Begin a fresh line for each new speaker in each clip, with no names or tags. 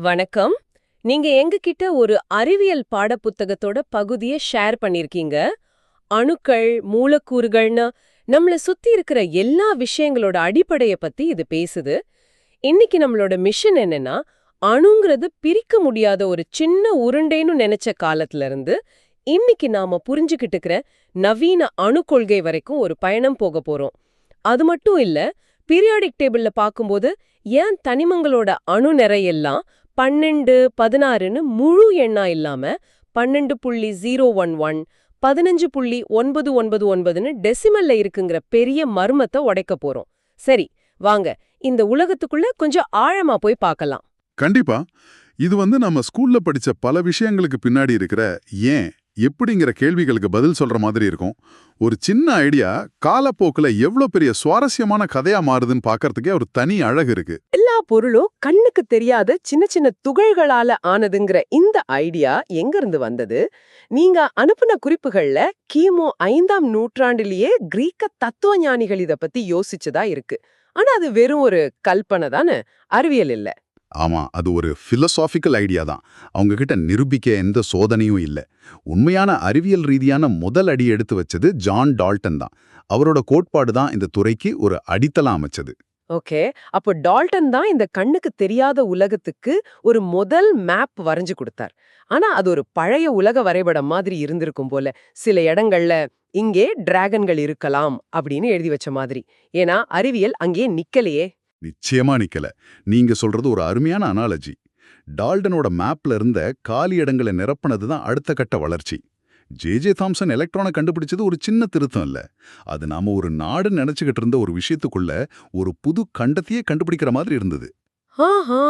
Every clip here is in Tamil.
வணக்கம். நீங்க எங்ககிட்ட ஒரு அறிவியல் பாடப்புத்தகத்தோட பகுதிய ஷேர் பண்ணிருக்கீங்க. அணுக்கள், மூலக்கூறுகள்னு நம்மள சுத்தி இருக்கிற எல்லா விஷயங்களோட அடிப்படைய பத்தி இது பேசுது. இன்னைக்கு நம்மளோட மிஷன் என்னன்னா, அணுங்கிறது பிரிக்க முடியாத ஒரு சின்ன உருண்டைன்னு நினைச்ச காலத்துல இருந்து, இன்னைக்கு நாம புரிஞ்சுக்கிட்டு இருக்கிற நவீன அணு கொள்கை வரைக்கும் ஒரு பயணம் போக போறோம். அது மட்டும் இல்ல, பீரியாடிக் டேபிள்ல பாக்கும்போது ஏன் தனிமங்களோட அணு நிறையெல்லாம் 12, 16ன்னு முழு எண்ணா இல்லாம 12.011, 15.999ன்னு டெசிமல்ல இருக்குங்கிற பெரிய மர்மத்தை உடைக்க போறோம். சரி, வாங்க இந்த உலகத்துக்குள்ள கொஞ்சம் ஆழமா போய் பார்க்கலாம்.
கண்டிப்பா. இது நம்ம ஸ்கூல்ல படிச்ச பல விஷயங்களுக்கு பின்னாடி இருக்கிற ஏன், எப்படிங்கிற கேள்விகளுக்கு பதில் சொல்ற மாதிரி இருக்கும். ஒரு சின்ன ஐடியா காலப்போக்குல எவ்ளோ பெரிய சுவாரஸ்யமான கதையா மாறுதுன்னு பார்க்கறதுக்கே ஒரு தனி அழகு இருக்கு.
எல்லா பொருளும் கண்ணுக்கு தெரியாத சின்ன சின்ன துகள்களால ஆனதுங்கிற இந்த ஐடியா எங்க இருந்து வந்தது? நீங்க அனுப்புன குறிப்புகள்ல கிமு 5ஆம் நூற்றாண்டிலேயே கிரீக்க தத்துவ ஞானிகள் இத பத்தி யோசிச்சதா இருக்கு. ஆனா அது வெறும் ஒரு கல்பனை தானே, அறிவியல் இல்ல.
ஆமா, அது ஒரு பிலோசாபிக்கல் ஐடியா தான். அவங்க கிட்ட நிரூபிக்க எந்த சோதனையும் இல்ல. உண்மையான அறிவியல் ரீதியான முதல் அடி எடுத்து வச்சது ஜான் டால்டன் தான். அவரோட கோட்பாடு தான் இந்த துறைக்கு ஒரு அடித்தளம் அமைச்சது.
ஓகே, அப்போ டால்டன் தான் இந்த கண்ணுக்கு தெரியாத உலகத்துக்கு ஒரு முதல் மேப் வரைஞ்சு கொடுத்தார். ஆனா அது ஒரு பழைய உலக வரைபடம் மாதிரி இருந்திருக்கும் போல. சில இடங்கள்ல இங்கே டிராகன்கள் இருக்கலாம் அப்படின்னு எழுதி வச்ச மாதிரி. ஏன்னா அறிவியல் அங்கே நிக்கலையே.
நிச்சயமா நிக்கல. நீங்க சொல்றது ஒரு அருமையான அனாலஜி. டால்டனோட மேப்ல இருந்த காலி இடங்களை நிரப்புனது தான் அடுத்த கட்ட வளர்ச்சி. ஜே தாம்சன் எலக்ட்ரானை கண்டுபிடிச்சது ஒரு சின்ன திருத்தம் இல்ல. அது நாம ஒரு நாடுன்னு நினைச்சுக்கிட்டு இருந்த ஒரு விஷயத்துக்குள்ள ஒரு புது கண்டத்தையே கண்டுபிடிக்கிற மாதிரி இருந்தது.
ஆஹா,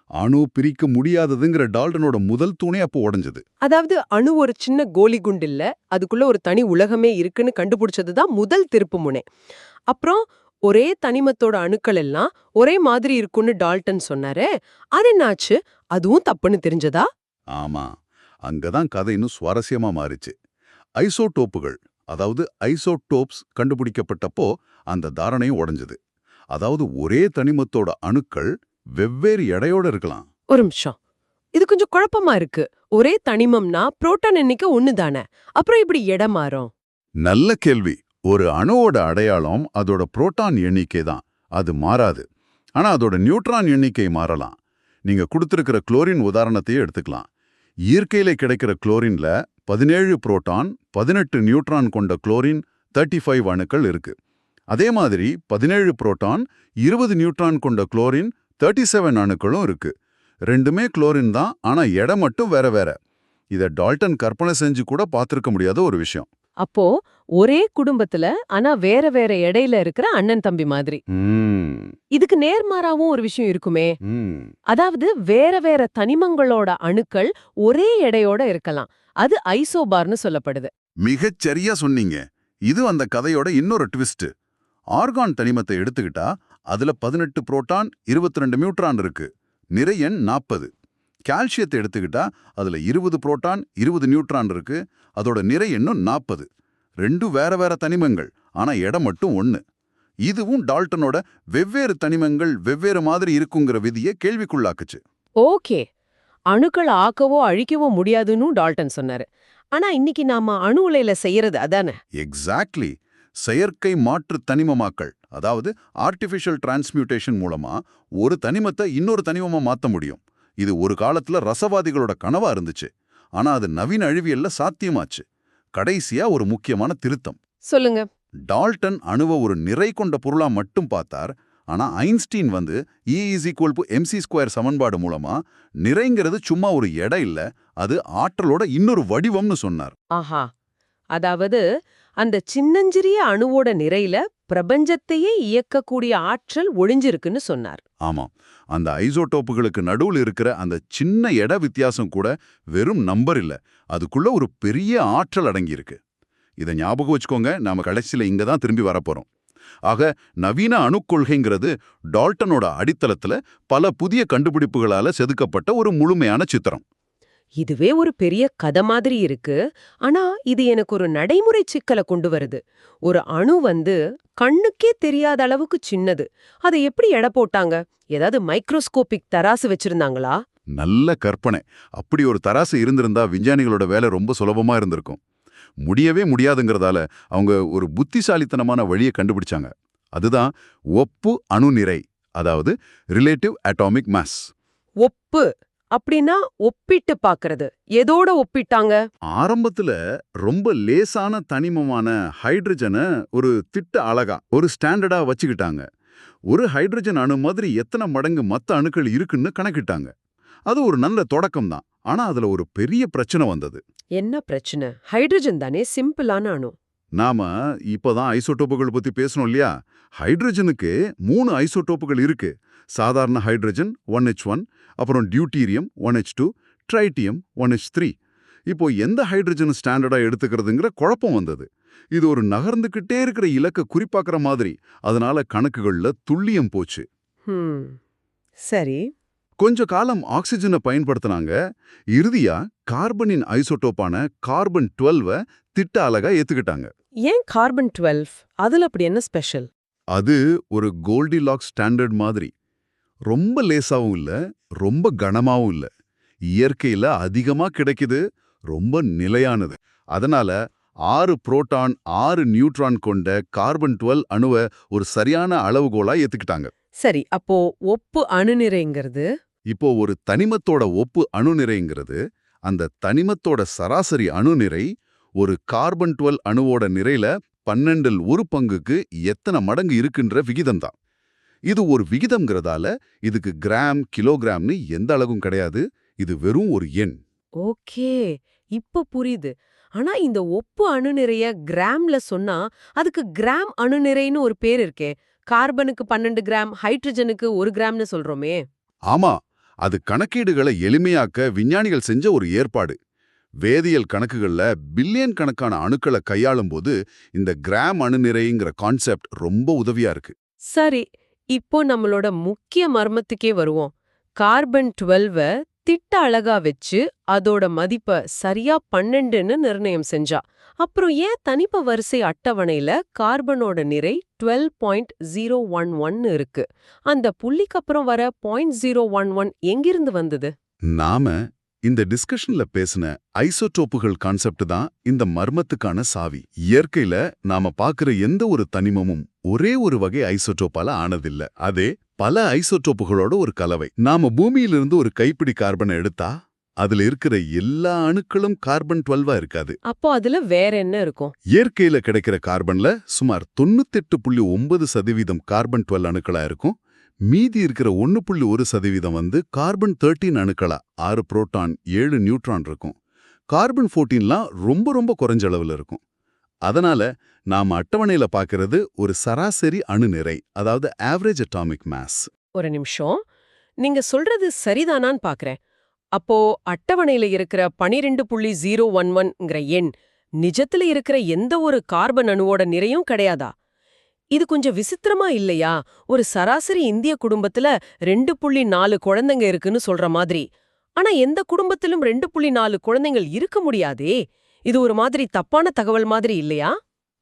அணு பிரிக்க முடியாததுங்கிற டால்டனோட முதல் தூணே அப்போ உடைஞ்சது.
அதாவது அணு ஒரு சின்ன கோலி குண்டு இல்ல, அதுக்குள்ள ஒரு தனி உலகமே இருக்குன்னு கண்டுபிடிச்சதுதான் முதல் திருப்புமுனை. அப்புறம் ஒரே தனிமத்தோட அணுக்கள் எல்லாம் ஒரே மாதிரி இருக்குன்னு டால்டன் சொன்னாரே, அது என்னாச்சு? அதுவும் தப்புன்னு தெரிஞ்சதா?
ஆமா, அங்கதான் கதை இன்னும் சுவாரஸ்யமா மாறிச்சு. ஐசோடோப்புகள், அதாவது ஐசோடோப்ஸ் கண்டுபிடிக்கப்பட்டப்போ அந்த தாரணையும் உடைஞ்சது. அதாவது ஒரே தனிமத்தோட அணுக்கள் வெவ்வேறு எடையோட இருக்கலாம்.
ஒரு நிமிஷம், இது கொஞ்சம் குழப்பமா இருக்கு. ஒரே தனிமம்னா புரோட்டான் எண்ணிக்கை ஒண்ணுதானே, அப்புறம் இப்படி எடை மாறும்?
நல்ல கேள்வி. ஒரு அணுவோட அடையாளம் அதோட புரோட்டான் எண்ணிக்கை தான். அது மாறாது. ஆனா அதோட நியூட்ரான் எண்ணிக்கை மாறலாம். நீங்க கொடுத்திருக்கிற குளோரின் உதாரணத்தையே எடுத்துக்கலாம். இயற்கையில கிடைக்கிற குளோரின்ல 17 புரோட்டான், 18 நியூட்ரான் கொண்ட குளோரின் 35 அணுக்கள் இருக்கு. அதே மாதிரி 17 புரோட்டான், 20 நியூட்ரான் கொண்ட குளோரின் 37 அணுக்களும் இருக்கு. ரெண்டுமே குளோரின் தான், ஆனா எடை மட்டும் வேற வேற. இத டால்டன் கற்பனை செஞ்சு கூட பார்த்திருக்க முடியாத ஒரு விஷயம்.
அப்போ ஒரே குடும்பத்துல ஆனா வேற வேற எடையில இருக்கிற அண்ணன் தம்பி மாதிரி. இதுக்கு நேர்மாறாவும் ஒரு விஷயம் இருக்குமே. அதாவது வேற வேற தனிமங்களோட அணுக்கள் ஒரே எடையோட இருக்கலாம். அது ஐசோபார்னு சொல்லப்படுது.
மிகச் சரியா சொன்னீங்க. இது அந்த கதையோட இன்னொரு ட்விஸ்ட். ஆர்கான் தனிமத்தை எடுத்துக்கிட்டா அதுல 18 புரோட்டான், 22 நியூட்ரான் இருக்கு. நிறை எண் 40. கால்சியத்தை எடுத்துக்கிட்டா அதுல 20 புரோட்டான், 20 நியூட்ரான் இருக்கு. அதோட நிறை எண்ணும் 40. ரெண்டும் வேற வேற தனிமங்கள், ஆனா எடை மட்டும் ஒண்ணு. இதுவும் டால்டனோட வெவ்வேறு தனிமங்கள் வெவ்வேறு மாதிரி இருக்குங்கிற விதியை கேள்விக்குள்ளாக்குச்சு.
ஓகே, அணுக்கள் ஆக்கவோ அழிக்கவோ முடியாதுன்னு டால்டன் சொன்னாரு. ஆனா இன்னைக்கு நாம அணு உலையில செய்யறது அதானே?
எக்ஸாக்ட்லி. செயற்கை மாற்று தனிமமாக்கல், அதாவது ஆர்டிஃபிஷியல் டிரான்ஸ்மியூட்டேஷன் மூலமா ஒரு தனிமத்தை இன்னொரு தனிமமா மாத்த முடியும். இது ஒரு காலத்துல ரசவாதிகளோட கனவா இருந்துச்சு. ஆனா அது நவீன அழிவியல்ல சாத்தியமாச்சு. கடைசியா ஒரு முக்கியமான திருத்தம்.
சொல்லுங்க.
டால்டன் அணுவை ஒரு நிறை கொண்ட பொருளா மட்டும் பார்த்தார். ஆனா ஐன்ஸ்டீன் E = mc² சமன்பாடு மூலமா நிறைங்கிறது சும்மா ஒரு எடை இல்ல, அது ஆற்றலோட இன்னொரு வடிவம்னு சொன்னார்.
ஆஹா, அதாவது அந்த சின்னஞ்சிறிய அணுவோட நிறையில பிரபஞ்சத்தையே இயக்கக்கூடிய ஆற்றல் ஒளிஞ்சிருக்குன்னு சொன்னார்.
ஆமா, அந்த ஐசோடோப்புகளுக்கு நடுவுல இருக்கிற அந்த சின்ன எடை வித்தியாசம் கூட வெறும் நம்பர் இல்ல, அதுக்குள்ள ஒரு பெரிய ஆற்றல் அடங்கியிருக்கு. இதை ஞாபகம் வச்சுக்கோங்க. நாம கடைசியில இங்க தான் திரும்பி வரப்போறோம். ஆக நவீன அணுக்கொள்கைங்கிறது டால்டனோட அடித்தளத்துல பல புதிய கண்டுபிடிப்புகளால செதுக்கப்பட்ட ஒரு முழுமையான சித்திரம்.
இதுவே ஒரு பெரிய கதை மாதிரி இருக்கு. ஆனா இது எனக்கு ஒரு நடைமுறை சிக்கலை கொண்டு வருது. ஒரு அணு கண்ணுக்கே தெரியாத அளவுக்கு சின்னது. அதை எப்படி எடை போட்டாங்க? ஏதாவது மைக்ரோஸ்கோபிக் தராசு வச்சிருந்தாங்களா?
நல்ல கற்பனை. அப்படி ஒரு தராசு இருந்திருந்தா விஞ்ஞானிகளோட வேலை ரொம்ப சுலபமா இருந்திருக்கும். முடியவே முடியாதுங்கிறதால அவங்க ஒரு புத்திசாலித்தனமான வழியை கண்டுபிடிச்சாங்க. அதுதான் ஒப்பு அணு நிறை, அதாவது ரிலேட்டிவ் அட்டாமிக் மாஸ்.
ஒப்பு அப்படின்னா ஒப்பிட்டு பாக்குறது. எதோட ஒப்பிட்டாங்க?
ஆரம்பத்துல ரொம்ப லேசான தனிமமான ஹைட்ரஜனை ஒரு திட்ட அலகா, ஒரு ஸ்டாண்டர்டா வச்சுக்கிட்டாங்க. ஒரு ஹைட்ரஜன் அணு மாதிரி எத்தனை மடங்கு மத்த அணுக்கள் இருக்குன்னு கணக்கிட்டாங்க. அது ஒரு நல்ல தொடக்கம் தான். ஆனா அதுல ஒரு பெரிய பிரச்சனை வந்தது.
என்ன பிரச்சனை? ஹைட்ரஜன் தானே சிம்பிளான அணு.
நாம இப்பதான் ஐசோடோப்புகள் பத்தி பேசணும் இல்லையா? ஹைட்ரஜனுக்கு 3 ஐசோடோப்புகள் இருக்கு. சாதாரண ஹைட்ரஜன் 1H1, அப்புறம் டியூட்டீரியம் 1H2, ட்ரைட்டியம் 1H3. இப்போ எந்த ஹைட்ரஜன் ஸ்டாண்டர்டா எடுத்துக்கிறதுங்கிற குழப்பம் வந்தது. இது ஒரு நகர்ந்துகிட்டே இருக்கிற இலக்க குறிப்பாக்குற மாதிரி. அதனால கணக்குகள்ல துல்லியம் போச்சு.
சரி.
கொஞ்ச காலம் ஆக்சிஜனை பயன்படுத்தினாங்க. இறுதியா கார்பனின் ஐசோடோப்பான கார்பன் 12 திட்ட அலகா ஏத்துக்கிட்டாங்க.
ஏன் கார்பன் 12? அதுல அப்படி என்ன ஸ்பெஷல்?
அது ஒரு கோல்டிலாக்ஸ் ஸ்டாண்டர்ட் மாதிரி. ரொம்ப லேசாவும் இல்ல, ரொம்ப கனமாவும் இல்ல. இயற்கையில அதிகமா கிடைக்குது, ரொம்ப நிலையானது. அதனால 6 புரோட்டான் 6 நியூட்ரான் கொண்ட கார்பன் 12 அணுவை ஒரு சரியான அளவுகோலா ஏத்துக்கிட்டாங்க.
சரி, அப்போ ஒப்பு அணுநிறைங்கிறது?
இப்போ ஒரு தனிமத்தோட ஒப்பு அணுநிறைங்கிறது அந்த தனிமத்தோட சராசரி அணுநிறை ஒரு கார்பன் 12 அணுவோட நிறையில 12ல் ஒரு பங்குக்கு எத்தனை மடங்கு இருக்குன்ற விகிதம்தான். இது ஒரு விகிதம்ங்கிறதால இதுக்கு கிராம், கிலோகிராம்னு எந்த அளவும் கிடையாது. இது வெறும் ஒரு எண்.
ஓகே, இப்ப புரியுது. ஆனா இந்த ஒப்பு அணுநிறைய கிராம்ல சொன்னா அதுக்கு கிராம் அணுநிறைன்னு ஒரு பேர் இருக்கே. கார்பனுக்கு 12 கிராம், ஹைட்ரஜனுக்கு 1 கிராம்னு சொல்றோமே.
ஆமா, அது கணக்கீடுகளை எளிமையாக்க விஞ்ஞானிகள் செஞ்ச ஒரு ஏற்பாடு. வேதியியல் கணக்குகள்ல பில்லியன் கணக்கான அணுக்களை கையாளும் போது இந்த கிராம் அணுநிறைங்கிற கான்செப்ட் ரொம்ப உதவியா இருக்கு.
சரி, இப்போ நம்மளோட முக்கிய மர்மத்துக்கே வருவோம். கார்பன் 12 திட்ட அலகா வச்சு அதோட மதிப்ப சரியா 12ன்னு நிர்ணயம் செஞ்சா. அப்புறம் ஏன் தனிப்ப வரிசை அட்டவணையில கார்பனோட நிறை 12.011 இருக்கு? அந்த புள்ளிக்கு அப்புறம் வர 0.011 எங்கிருந்து வந்தது?
நாம இந்த டிஸ்கஷன்ல பேசின ஐசோடோப்புகள் கான்செப்ட் தான் இந்த மர்மத்துக்கான சாவி. இயற்கையில நாம பார்க்கிற எந்த ஒரு தனிமமும் ஒரே ஒரு வகை ஐசோடோப்பால ஆனதில்ல. அதே பல ஐசோடோப்புகளோட ஒரு கலவை. நாம பூமியிலிருந்து ஒரு கைப்பிடி கார்பனை எடுத்தா அதுல இருக்கிற எல்லா அணுக்களும் கார்பன் 12 இருக்காது.
அப்போ அதுல வேற என்ன இருக்கும்?
இயற்கையில கிடைக்கிற கார்பன்ல சுமார் 98.9% கார்பன் 12 அணுக்களா இருக்கும். மீதி இருக்கிற 1.1% கார்பன் 13 அணுக்களா, 6 புரோட்டான் 7 நியூட்ரான் இருக்கும். கார்பன் 14லாம் ரொம்ப ரொம்ப குறைஞ்ச அளவுல இருக்கும். அதனால நாம அட்டவணையில பார்க்கிறது ஒரு சராசரி அணு நிறை, அதாவது ஆவரேஜ் அட்டாமிக் மாஸ்.
ஒரு நிமிஷம், நீங்க சொல்றது சரிதானான்னு பாக்குறேன். அப்போ அட்டவணையில இருக்கிற 12.011ங்கிற எண் நிஜத்துல இருக்கிற எந்த ஒரு கார்பன் அணுவோட நிறையும் கிடையாதா? இது கொஞ்சம் விசித்திரமா இல்லையா? ஒரு சராசரி இந்திய குடும்பத்துல 2.4 குழந்தைங்க இருக்குன்னு சொல்ற மாதிரி. ஆனா எந்த குடும்பத்திலும் 2.4 குழந்தைகள் இருக்க முடியாதே. இது ஒரு மாதிரி தப்பான தகவல் மாதிரி இல்லையா?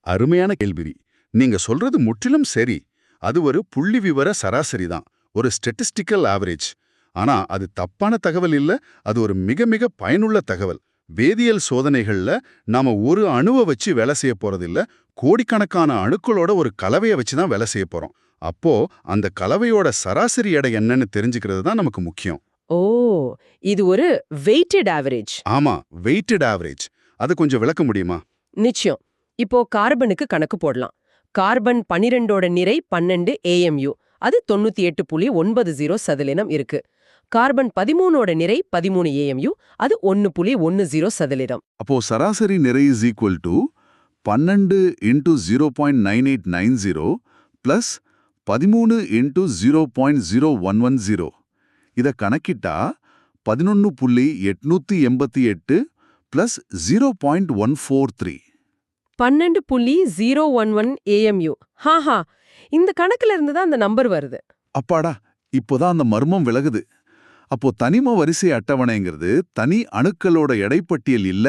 அருமையான கேள்வி. நீங்க சொல்றது முற்றிலும் சரி. அது ஒரு புள்ளிவிவர சராசரி தான், ஒரு ஸ்டெட்டிஸ்டிக்கல் ஆவரேஜ். ஆனா அது தப்பான தகவல் இல்ல, அது ஒரு மிக மிக பயனுள்ள தகவல். வேதியியல் சோதனைகள்ல நாம ஒரு அணுவை வச்சு வேலை செய்ய போறதில்ல, கோடிக்கணக்கான அணுக்களோட ஒரு கலவையை வச்சு தான் வேலை செய்ய போறோம். அப்போ அந்த கலவையோட சராசரி எடை என்னன்னு தெரிஞ்சுக்கிறது தான் நமக்கு முக்கியம்.
ஓ, இது ஒரு வெயிட்டட் ஆவரேஜ்.
ஆமா, வெயிட்டட் ஆவரேஜ். அது கொஞ்சம் விளக்க முடியுமா?
நிச்சயம். இப்போ கார்பனுக்கு கணக்கு போடலாம். கார்பன் 12ஓட நிறை 12 AMU. அது 98.90% இருக்கு. கார்பன் 13ஓட நிறை 13 AMU. அது 1.10%.
அப்போ சராசரி நிறை இஸ் ஈக்குவல் டு 12 × 0.9890 பிளஸ் 13 × 0.0110. இதை கணக்கிட்டா 11.888 பிளஸ் 0.143.
12.011 AMU. ஹாஹா, இந்த கணக்குல இருந்து தான் அந்த நம்பர் வருது.
அப்பாடா, இப்போதான் அந்த மர்மம் விலகுது. அப்போ தனிம வரிசை அட்டவணைங்கிறது தனி அணுக்களோட எடைப்பட்டியல் இல்ல,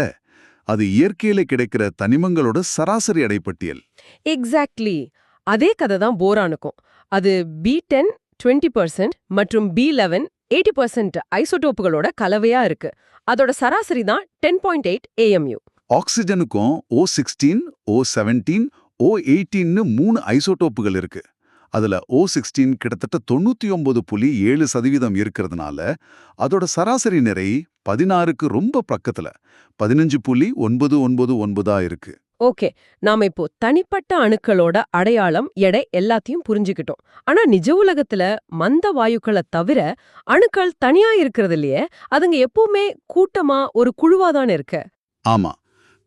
அது இயற்கையில கிடைக்கிற தனிமங்களோட சராசரி எடைப்பட்டியல்.
எக்ஸாக்ட்லி. அதே கதை தான் போரானுக்கும். அது B10 20% மற்றும் B11 80% ஐசோடோப்புகளோட கலவையா இருக்கு. அதோட சராசரி தான் 10.8 AMU.
ஆக்சிஜனுக்கும் O16, O17, O18ன்னு 3 ஐசோடோப்புகள் இருக்கு. அதுல O16 கிட்டத்தட்ட 99.7% இருக்கிறதுனால அதோட சராசரி நிறை 16க்கு ரொம்ப பக்கத்துல 15.999 இருக்கு.
ஓகே, நாம இப்போ தனிப்பட்ட அணுக்களோட அடையாளம், எடை எல்லாத்தையும் புரிஞ்சுக்கிட்டோம். ஆனா நிஜ உலகத்துல மந்த வாயுக்களை தவிர அணுக்கள் தனியா இருக்கிறது இல்லையே, அதுங்க எப்பவுமே கூட்டமா ஒரு குழுவாதான் இருக்கு.
ஆமா,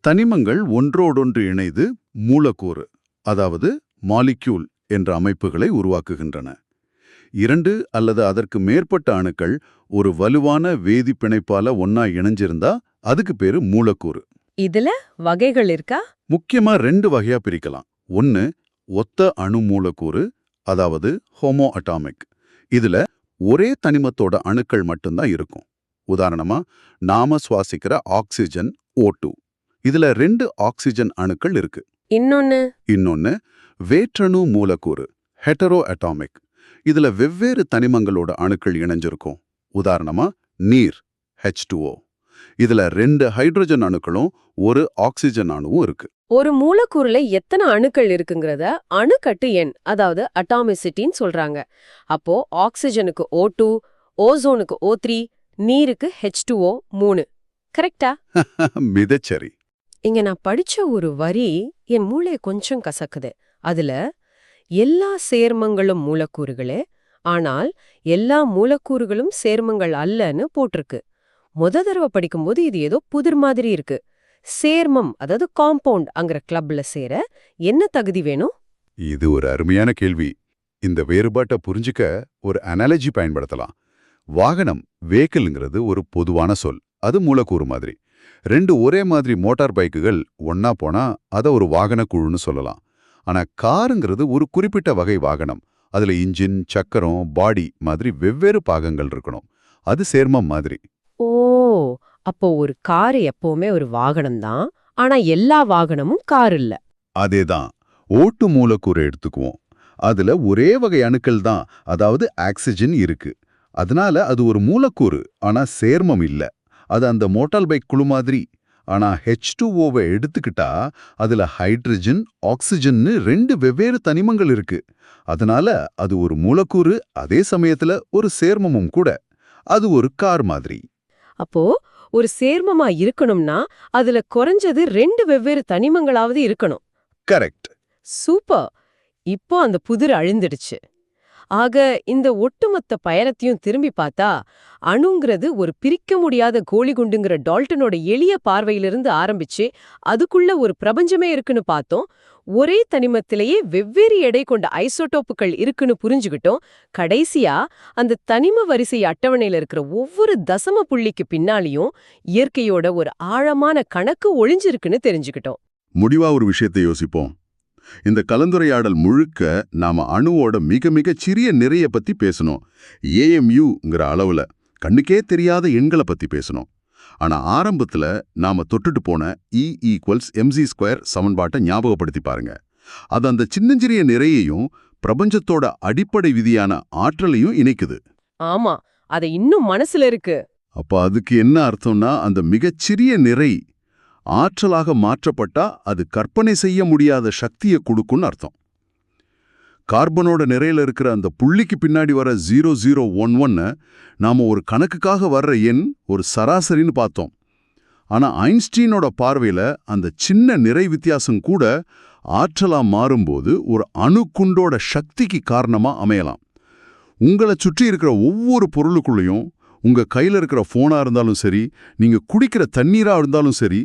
தனிமங்கள் ஒன்றோடொன்று இணைந்து மூலக்கூறு, அதாவது மாலிக்யூல் என்ற அமைப்புகளை உருவாக்குகின்றன. 2 அல்லது அதற்கு மேற்பட்ட அணுக்கள் ஒரு வலுவான வேதி பிணைப்பால ஒன்னா இணைஞ்சிருந்தா அதுக்கு பேரு மூலக்கூறு.
இதுல வகைகள் இருக்கா?
முக்கியமா 2 வகையா பிரிக்கலாம். ஒன்னு ஒத்த அணு மூலக்கூறு, அதாவது ஹோமோ அட்டாமிக். இதுல ஒரே தனிமத்தோட அணுக்கள் மட்டும்தான் இருக்கும். உதாரணமா நாம சுவாசிக்கிற ஆக்சிஜன் O2. இதுல 2 ஆக்சிஜன் அணுக்கள் இருக்கு. இன்னொன்னு வேற்றணு மூலக்கூறு, ஹெட்டரோ அட்டாமிக். இதுல வெவ்வேறு தனிமங்களோட அணுக்கள் இணைஞ்சிருக்கும். உதாரணமா நீர் H2O. இதுல 2 ஹைட்ரஜன் அணுக்களும் 1 ஆக்சிஜன் அணுவும் இருக்கு.
ஒரு மூலக்கூறுல எத்தனை அணுக்கள் இருக்குங்கிறத அணுக்கட்டு எண், அதாவது அட்டாமிசிட்டின்னு சொல்றாங்க. அப்போ ஆக்சிஜனுக்கு O2, ஓசோனுக்கு O3, நீருக்கு H2O 3. கரெக்டா?
மிதச்சரி.
இங்க நான் படிச்ச ஒரு வரி என் மூளையை கொஞ்சம் கசக்குது. அதுல எல்லா சேர்மங்களும் மூலக்கூறுகளே, ஆனால் எல்லா மூலக்கூறுகளும் சேர்மங்கள் அல்லன்னு போட்டிருக்கு. தடவை படிக்கும்போது இது ஏதோ புதிர் மாதிரி இருக்கு. சேர்மம், அதாவது காம்பவுண்ட் அங்கிற கிளப்ல சேர என்ன தகுதி வேணும்?
இது ஒரு அருமையான கேள்வி. இந்த வேறுபாட்டை புரிஞ்சுக்க ஒரு அனாலஜி பயன்படுத்தலாம். வாகனம், வெஹிக்கிள்ங்கிறது ஒரு பொதுவான சொல். அது மூலக்கூறு மாதிரி. 2 ஒரே மாதிரி மோட்டார் பைக்குகள் ஒன்னா போனா அதை ஒரு வாகன குழுன்னு சொல்லலாம். ஆனா காருங்கிறது ஒரு குறிப்பிட்ட வகை வாகனம். அதுல இன்ஜின், சக்கரம், பாடி மாதிரி வெவ்வேறு பாகங்கள் இருக்கணும். அது சேர்மம் மாதிரி.
ஓ, அப்போ ஒரு கார் எப்பவுமே ஒரு வாகனம் தான், ஆனா எல்லா வாகனமும் கார் இல்ல.
அதேதான். ஓட்டு மூலக்கூறு எடுத்துக்குவோம். அதுல ஒரே வகை அணுக்கள் தான், அதாவது ஆக்சிஜன் இருக்கு. அதனால அது ஒரு மூலக்கூறு, ஆனா சேர்மம் இல்ல. அது அந்த மோட்டார் பைக் குழு மாதிரி. ஆனா H2Oவை எடுத்துக்கிட்டா அதுல ஹைட்ரஜன், ஆக்சிஜன்னு 2 வெவ்வேறு தனிமங்கள் இருக்கு. அதனால அது ஒரு மூலக்கூறு, அதே சமயத்துல ஒரு சேர்மமும் கூட. அது ஒரு கார் மாதிரி.
அப்போ ஒரு சேர்மமா இருக்கணும்னா அதுல குறைஞ்சது 2 வெவ்வேறு தனிமங்களாவது இருக்கணும்.
கரெக்ட்.
சூப்பர். இப்போ அந்த புதிர் அழிந்துடுச்சு. ஆக இந்த ஒட்டுமொத்த பயணத்தையும் திரும்பி பார்த்தா அணுங்கிறது ஒரு பிரிக்க முடியாத கோழிகுண்டுங்கிற டால்டனோட எளிய பார்வையிலிருந்து ஆரம்பிச்சு அதுக்குள்ள ஒரு பிரபஞ்சமே இருக்குன்னு பார்த்தோம். ஒரே தனிமத்திலேயே வெவ்வேறு எடை கொண்ட ஐசோடோப்புகள் இருக்குன்னு புரிஞ்சுக்கிட்டோம். கடைசியா அந்த தனிம வரிசை அட்டவணையில இருக்கிற ஒவ்வொரு தசம புள்ளிக்கு பின்னாலையும் இயற்கையோட ஒரு ஆழமான கணக்கு ஒளிஞ்சிருக்குன்னு தெரிஞ்சுக்கிட்டோம்.
முடிவா ஒரு விஷயத்தை யோசிப்போம். இந்த கலந்துரையாடல் முழுக்க நாம அணுவோட மிக மிக சிறிய நிறைய பத்தி பேசணும். AMUங்கிற அளவுல கண்ணுக்கே தெரியாத எண்களை பத்தி பேசணும். ஆனா ஆரம்பத்துல நாம தொட்டுட்டு போன E=mc² சமன்பாட்டை ஞாபகப்படுத்தி பாருங்க. அது அந்த சின்னஞ்சிறிய நிறையையும் பிரபஞ்சத்தோட அடிப்படை விதியான ஆற்றலையும் இணைக்குது.
ஆமா, அது இன்னும் மனசுல இருக்கு.
அப்ப அதுக்கு என்ன அர்த்தம்னா, அந்த மிகச்சிறிய நிறை ஆற்றலாக மாற்றப்பட்டா அது கற்பனை செய்ய முடியாத சக்தியை கொடுக்கும்னு அர்த்தம். கார்பனோட நிறையில இருக்கிற அந்த புள்ளிக்கு பின்னாடி வர 0011 நாம ஒரு கணக்குக்காக வர்ற எண், ஒரு சராசரின்னு பார்த்தோம். ஆனா ஐன்ஸ்டீனோட பார்வையில அந்த சின்ன நிறை வித்தியாசம் கூட ஆற்றலா மாறும்போது ஒரு அணுக்குண்டோட சக்திக்கு காரணமா அமையலாம். உங்களை சுற்றி இருக்கிற ஒவ்வொரு பொருளுக்குள்ளேயும், உங்க கையில இருக்கிற போனா இருந்தாலும் சரி, நீங்க குடிக்கிற தண்ணீரா இருந்தாலும் சரி,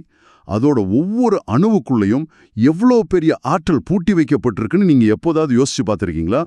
அதோட ஒவ்வொரு அணுவுக்குள்ளேயும் எவ்வளோ பெரிய ஆற்றல் பூட்டி வைக்கப்பட்டிருக்குன்னு நீங்க எப்போதாவது யோசிச்சு பார்த்திருக்கீங்களா?